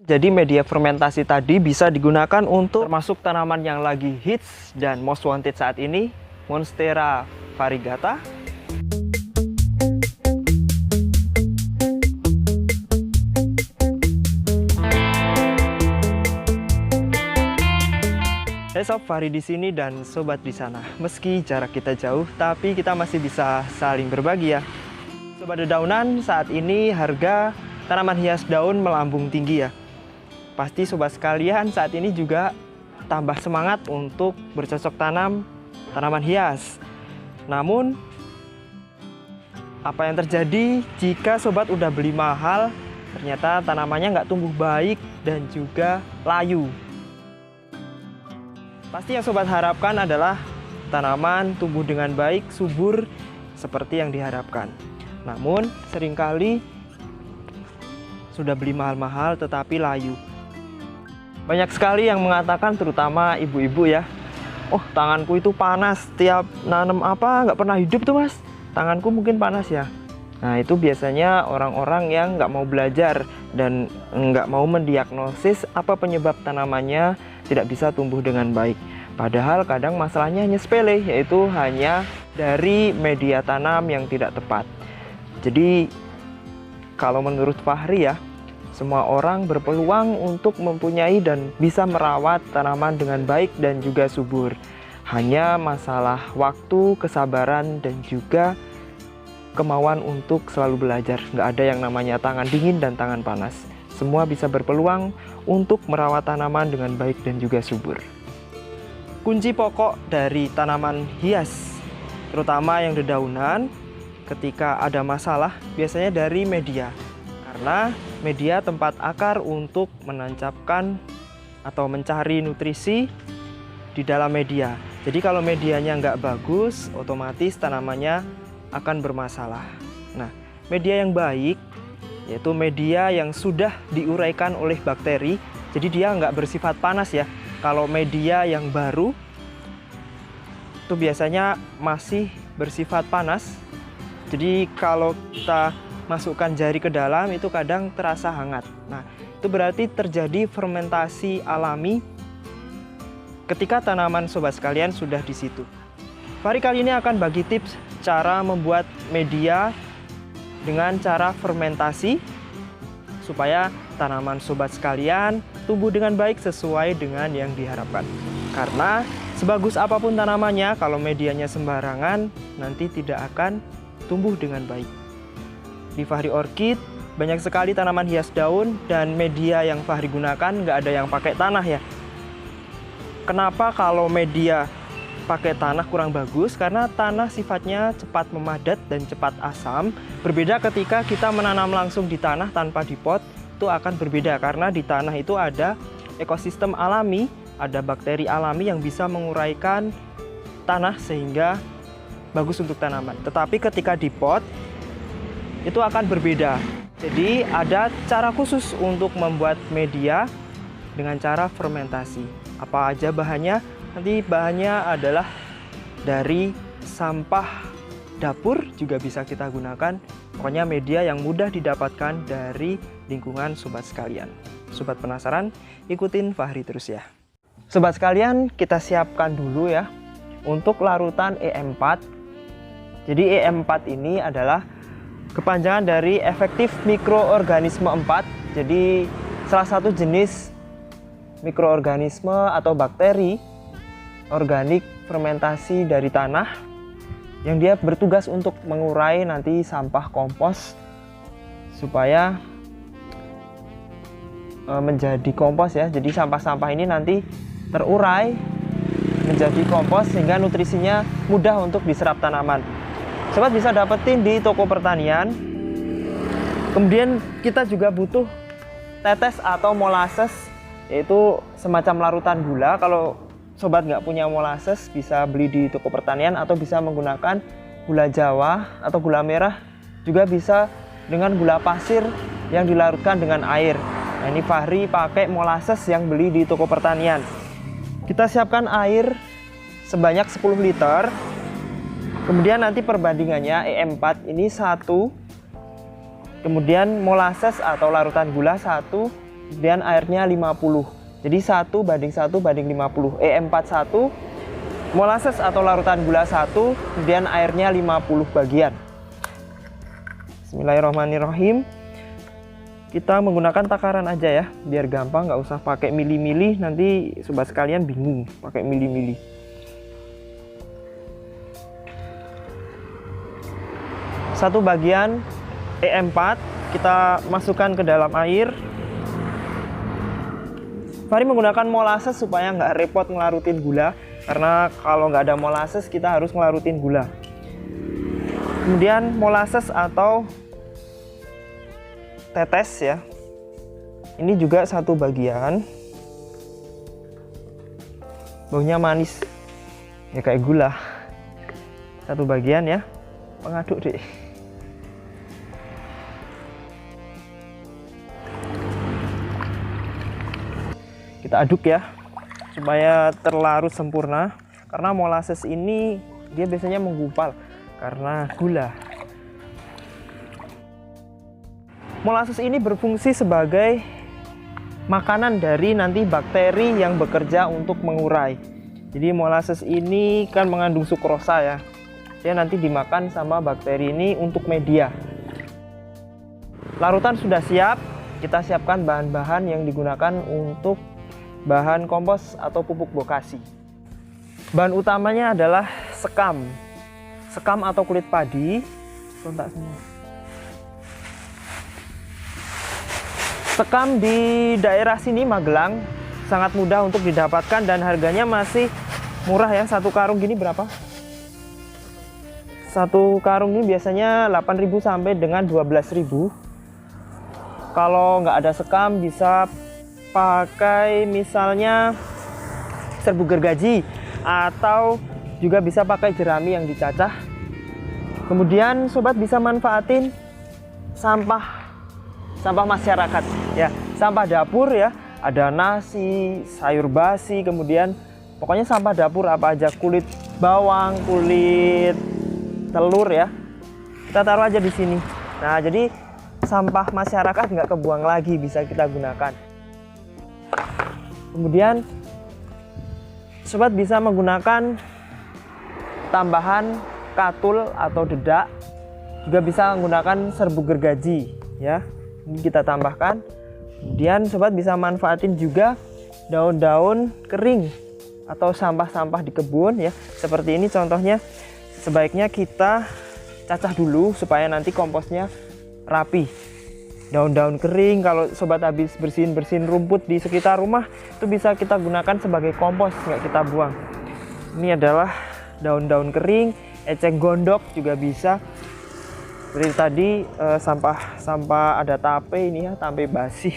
Jadi media fermentasi tadi bisa digunakan untuk termasuk tanaman yang lagi hits dan most wanted saat ini, Monstera variegata. Hey Sob, Fahri di sini dan sobat di sana. Meski jarak kita jauh, tapi kita masih bisa saling berbagi ya. Sobat dedaunan, saat ini harga tanaman hias daun melambung tinggi ya. Pasti sobat sekalian saat ini juga tambah semangat untuk bercocok tanam tanaman hias. Namun, apa yang terjadi jika sobat udah beli mahal, ternyata tanamannya nggak tumbuh baik dan juga layu. Pasti yang sobat harapkan adalah tanaman tumbuh dengan baik, subur, seperti yang diharapkan. Namun, seringkali sudah beli mahal-mahal tetapi layu. Banyak sekali yang mengatakan, terutama ibu-ibu ya, oh tanganku itu panas, tiap nanam apa nggak pernah hidup tuh mas, tanganku mungkin panas ya. Nah itu biasanya orang-orang yang nggak mau belajar dan nggak mau mendiagnosis apa penyebab tanamannya tidak bisa tumbuh dengan baik. Padahal kadang masalahnya hanya sepele, yaitu hanya dari media tanam yang tidak tepat. Jadi kalau menurut Fahri ya, semua orang berpeluang untuk mempunyai dan bisa merawat tanaman dengan baik dan juga subur. Hanya masalah waktu, kesabaran, dan juga kemauan untuk selalu belajar. Nggak ada yang namanya tangan dingin dan tangan panas. Semua bisa berpeluang untuk merawat tanaman dengan baik dan juga subur. Kunci pokok dari tanaman hias, terutama yang dedaunan, ketika ada masalah biasanya dari media. Karena media tempat akar untuk menancapkan atau mencari nutrisi di dalam media. Jadi kalau medianya nggak bagus, otomatis tanamannya akan bermasalah. Nah, media yang baik yaitu media yang sudah diuraikan oleh bakteri, jadi dia nggak bersifat panas ya. Kalau media yang baru itu biasanya masih bersifat panas, jadi kalau kita masukkan jari ke dalam itu kadang terasa hangat. Nah, itu berarti terjadi fermentasi alami ketika tanaman sobat sekalian sudah di situ. Fahri kali ini akan bagi tips cara membuat media dengan cara fermentasi supaya tanaman sobat sekalian tumbuh dengan baik sesuai dengan yang diharapkan. Karena sebagus apapun tanamannya, kalau medianya sembarangan nanti tidak akan tumbuh dengan baik. Di Fahri Orchid banyak sekali tanaman hias daun dan media yang Fahri gunakan nggak ada yang pakai tanah ya. Kenapa kalau media pakai tanah kurang bagus? Karena tanah sifatnya cepat memadat dan cepat asam. Berbeda ketika kita menanam langsung di tanah tanpa dipot, itu akan berbeda karena di tanah itu ada ekosistem alami, ada bakteri alami yang bisa menguraikan tanah sehingga bagus untuk tanaman. Tetapi ketika dipot itu akan berbeda. Jadi ada cara khusus untuk membuat media dengan cara fermentasi. Apa aja bahannya? Nanti bahannya adalah dari sampah dapur juga bisa kita gunakan. Pokoknya media yang mudah didapatkan dari lingkungan sobat sekalian. Sobat penasaran? Ikutin Fahri terus ya. Sobat sekalian, kita siapkan dulu ya untuk larutan E4. Jadi E4 ini adalah kepanjangan dari efektif mikroorganisme 4. Jadi salah satu jenis mikroorganisme atau bakteri organik fermentasi dari tanah yang dia bertugas untuk mengurai nanti sampah kompos supaya menjadi kompos ya. Jadi sampah-sampah ini nanti terurai menjadi kompos sehingga nutrisinya mudah untuk diserap tanaman. Sobat bisa dapetin di toko pertanian. Kemudian kita juga butuh tetes atau molasses, yaitu semacam larutan gula. Kalau sobat nggak punya molasses bisa beli di toko pertanian atau bisa menggunakan gula Jawa atau gula merah. Juga bisa dengan gula pasir yang dilarutkan dengan air. Nah, ini Fahri pakai molasses yang beli di toko pertanian. Kita siapkan air sebanyak 10 liter. Kemudian nanti perbandingannya E4 ini 1, kemudian molasses atau larutan gula 1, kemudian airnya 50. Jadi 1:1:50. EM41 molasses atau larutan gula 1, kemudian airnya 50 bagian. Bismillahirrahmanirrahim. Kita menggunakan takaran aja ya, biar gampang, nggak usah pakai mili-mili, nanti sobat sekalian bingung pakai mili-mili. Satu bagian EM4 kita masukkan ke dalam air. Fahri menggunakan molasses supaya nggak repot ngelarutin gula, karena kalau nggak ada molasses kita harus ngelarutin gula. Kemudian molasses atau tetes ya, ini juga 1 bagian. Baunya manis ya, kayak gula. 1 bagian ya, pengaduk deh. Kita aduk ya supaya terlarut sempurna, karena molasses ini dia biasanya menggumpal karena gula. Molasses ini berfungsi sebagai makanan dari nanti bakteri yang bekerja untuk mengurai. Jadi molasses ini kan mengandung sukrosa ya. Dia nanti dimakan sama bakteri ini untuk media. Larutan sudah siap. Kita siapkan bahan-bahan yang digunakan untuk bahan kompos atau pupuk bokasi. Bahan utamanya adalah sekam. Sekam atau kulit padi. Kontak semua. Sekam di daerah sini Magelang sangat mudah untuk didapatkan dan harganya masih murah ya. 1 karung gini berapa? 1 karung ini biasanya 8.000 sampai dengan 12.000. Kalau nggak ada sekam bisa pakai misalnya serbuk gergaji atau juga bisa pakai jerami yang dicacah. Kemudian sobat bisa manfaatin sampah masyarakat ya, sampah dapur ya, ada nasi, sayur basi, kemudian pokoknya sampah dapur apa aja, kulit bawang, kulit telur ya, kita taruh aja di sini. Nah, jadi sampah masyarakat nggak kebuang lagi, bisa kita gunakan. Kemudian sobat bisa menggunakan tambahan katul atau dedak, juga bisa menggunakan serbuk gergaji ya. Ini kita tambahkan. Kemudian sobat bisa manfaatin juga daun-daun kering atau sampah-sampah di kebun ya. Seperti ini contohnya. Sebaiknya kita cacah dulu supaya nanti komposnya rapi. Daun-daun kering, kalau sobat habis bersihin rumput di sekitar rumah, itu bisa kita gunakan sebagai kompos, nggak kita buang. Ini adalah daun-daun kering, eceng gondok juga bisa. Seperti tadi sampah ada tape ini ya, tape basi.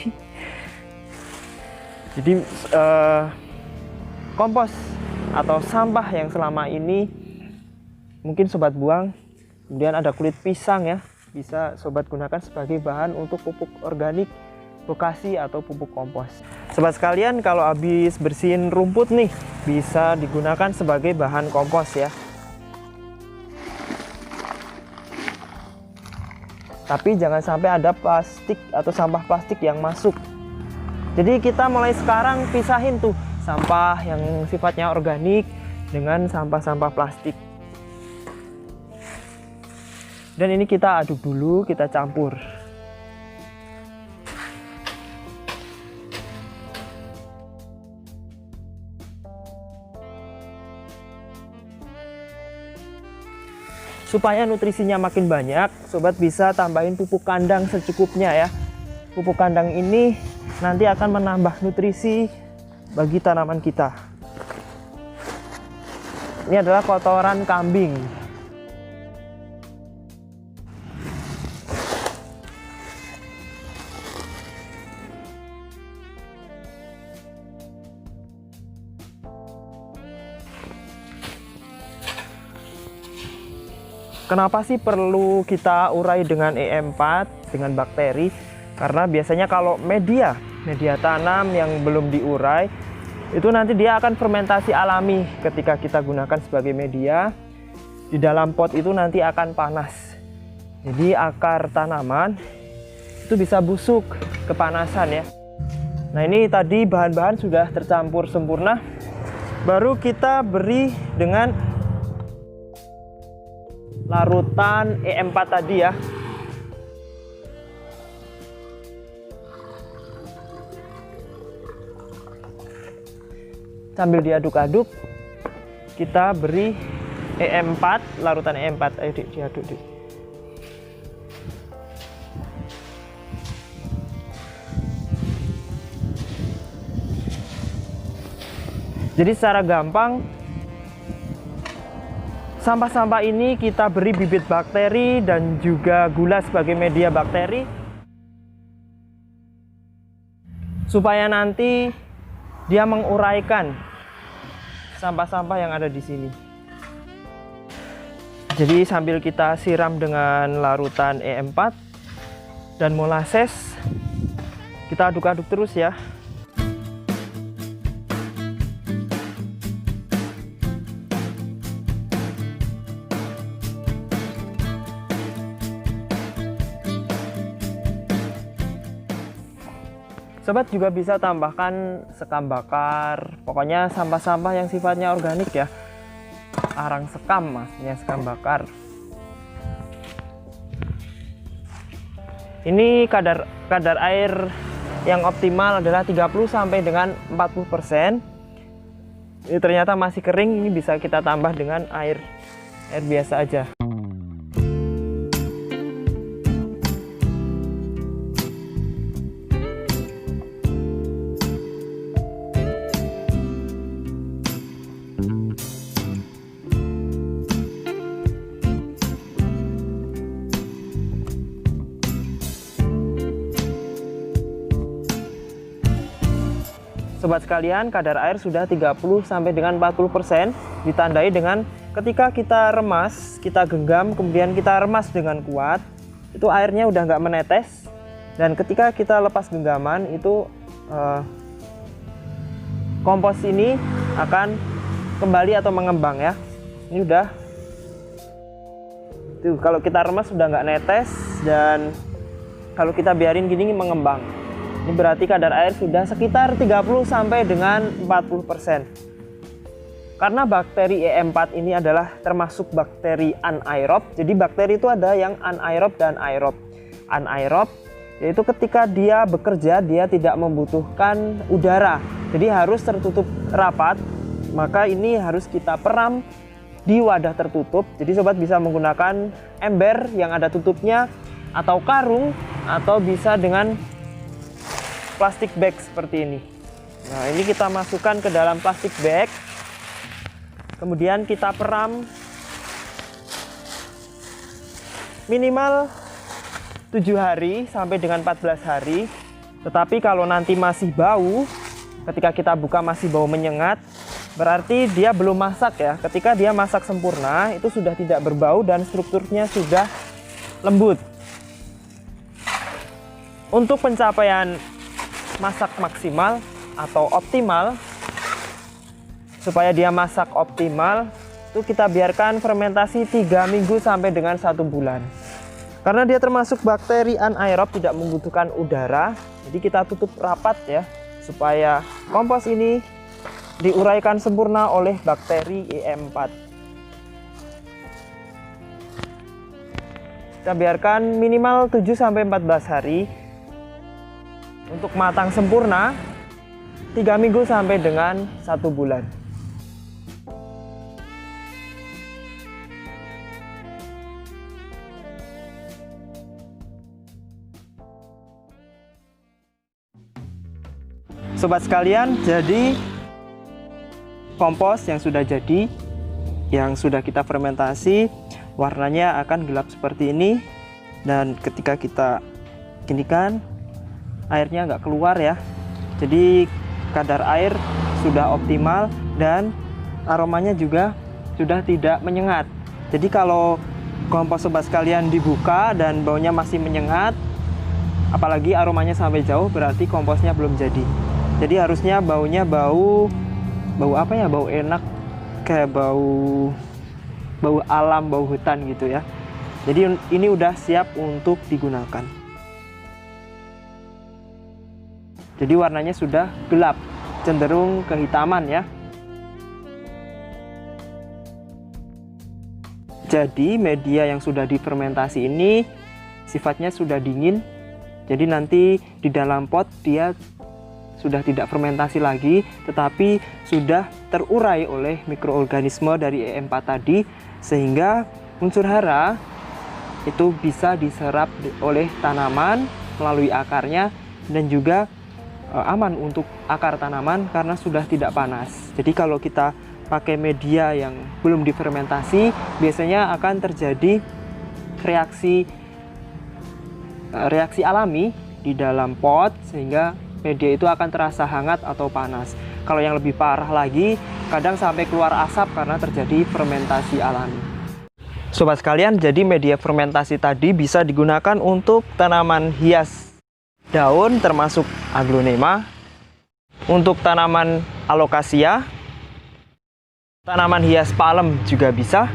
Jadi kompos atau sampah yang selama ini mungkin sobat buang. Kemudian ada kulit pisang ya, bisa sobat gunakan sebagai bahan untuk pupuk organik bokasi atau pupuk kompos. Sobat sekalian, kalau habis bersihin rumput nih, bisa digunakan sebagai bahan kompos ya. Tapi jangan sampai ada plastik atau sampah plastik yang masuk. Jadi kita mulai sekarang pisahin tuh sampah yang sifatnya organik dengan sampah-sampah plastik. Dan ini kita aduk dulu, kita campur. Supaya nutrisinya makin banyak, sobat bisa tambahin pupuk kandang secukupnya ya. Pupuk kandang ini nanti akan menambah nutrisi bagi tanaman kita. Ini adalah kotoran kambing. Kenapa sih perlu kita urai dengan EM4, dengan bakteri? Karena biasanya kalau media tanam yang belum diurai, itu nanti dia akan fermentasi alami ketika kita gunakan sebagai media. Di dalam pot itu nanti akan panas. Jadi akar tanaman itu bisa busuk kepanasan ya. Nah, ini tadi bahan-bahan sudah tercampur sempurna. Baru kita beri dengan larutan E4 tadi ya. Sambil diaduk-aduk, kita beri E4, larutan E4. Ayo diaduk. Jadi secara gampang, sampah-sampah ini kita beri bibit bakteri dan juga gula sebagai media bakteri, supaya nanti dia menguraikan sampah-sampah yang ada di sini. Jadi sambil kita siram dengan larutan E4 dan molases, kita aduk-aduk terus ya. Sobat juga bisa tambahkan sekam bakar, pokoknya sampah-sampah yang sifatnya organik ya. Arang sekam, maksudnya sekam bakar. Ini kadar air yang optimal adalah 30 sampai dengan 40%. Ini ternyata masih kering, ini bisa kita tambah dengan air biasa aja. Sobat sekalian, kadar air sudah 30 sampai dengan 40%, ditandai dengan ketika kita remas, kita genggam, kemudian kita remas dengan kuat, itu airnya udah nggak menetes, dan ketika kita lepas genggaman itu kompos ini akan kembali atau mengembang ya. Ini udah, tuh kalau kita remas sudah nggak netes, dan kalau kita biarin gini mengembang. Ini berarti kadar air sudah sekitar 30 sampai dengan 40%. Karena bakteri E4 ini adalah termasuk bakteri anaerob. Jadi bakteri itu ada yang anaerob dan aerob. Anaerob yaitu ketika dia bekerja dia tidak membutuhkan udara. Jadi harus tertutup rapat. Maka ini harus kita peram di wadah tertutup. Jadi sobat bisa menggunakan ember yang ada tutupnya, atau karung, atau bisa dengan plastik bag seperti ini. Nah, ini kita masukkan ke dalam plastik bag, kemudian kita peram minimal 7 hari sampai dengan 14 hari. Tetapi kalau nanti masih bau, ketika kita buka masih bau menyengat, berarti dia belum masak ya. Ketika dia masak sempurna, itu sudah tidak berbau dan strukturnya sudah lembut. Untuk pencapaian masak maksimal atau optimal, supaya dia masak optimal, itu kita biarkan fermentasi 3 minggu sampai dengan 1 bulan. Karena dia termasuk bakteri anaerob, tidak membutuhkan udara, jadi kita tutup rapat ya, supaya kompos ini diuraikan sempurna oleh bakteri E4. Kita biarkan minimal 7 sampai 14 hari. Untuk matang sempurna 3 minggu sampai dengan 1 bulan. Sobat sekalian, jadi kompos yang sudah jadi, yang sudah kita fermentasi, warnanya akan gelap seperti ini. Dan ketika kita ginikan, airnya nggak keluar ya. Jadi kadar air sudah optimal dan aromanya juga sudah tidak menyengat. Jadi kalau kompos sobat sekalian dibuka dan baunya masih menyengat, apalagi aromanya sampai jauh, berarti komposnya belum jadi. Jadi harusnya baunya bau apa ya, bau enak, kayak bau alam, bau hutan gitu ya. Jadi ini udah siap untuk digunakan. Jadi warnanya sudah gelap, cenderung kehitaman ya. Jadi media yang sudah difermentasi ini sifatnya sudah dingin. Jadi nanti di dalam pot dia sudah tidak fermentasi lagi, tetapi sudah terurai oleh mikroorganisme dari E4 tadi, sehingga unsur hara itu bisa diserap oleh tanaman melalui akarnya, dan juga aman untuk akar tanaman karena sudah tidak panas. Jadi kalau kita pakai media yang belum difermentasi, biasanya akan terjadi reaksi alami di dalam pot, sehingga media itu akan terasa hangat atau panas. Kalau yang lebih parah lagi, kadang sampai keluar asap karena terjadi fermentasi alami. Sobat sekalian, jadi media fermentasi tadi bisa digunakan untuk tanaman hias daun termasuk aglonema, untuk tanaman alocasia, tanaman hias palem juga bisa,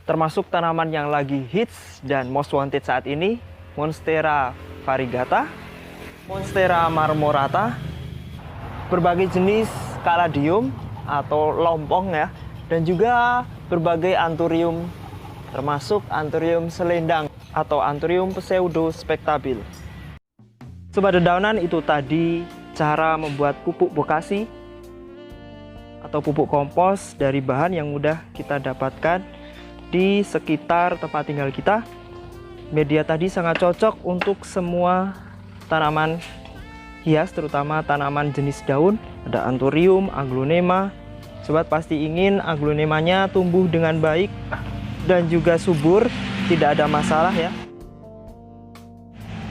termasuk tanaman yang lagi hits dan most wanted saat ini, Monstera variegata, Monstera marmorata, berbagai jenis caladium atau lompong ya, dan juga berbagai anthurium, termasuk anthurium selendang atau anthurium pseudo spectabil. Sobat dedaunan, itu tadi cara membuat pupuk bokasi atau pupuk kompos dari bahan yang mudah kita dapatkan di sekitar tempat tinggal kita. Media tadi sangat cocok untuk semua tanaman hias, terutama tanaman jenis daun. Ada anthurium, aglonema. Sobat pasti ingin aglonemanya tumbuh dengan baik dan juga subur, tidak ada masalah ya.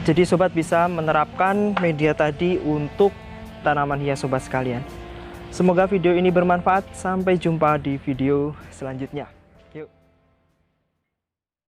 Jadi sobat bisa menerapkan media tadi untuk tanaman hias sobat sekalian. Semoga video ini bermanfaat. Sampai jumpa di video selanjutnya.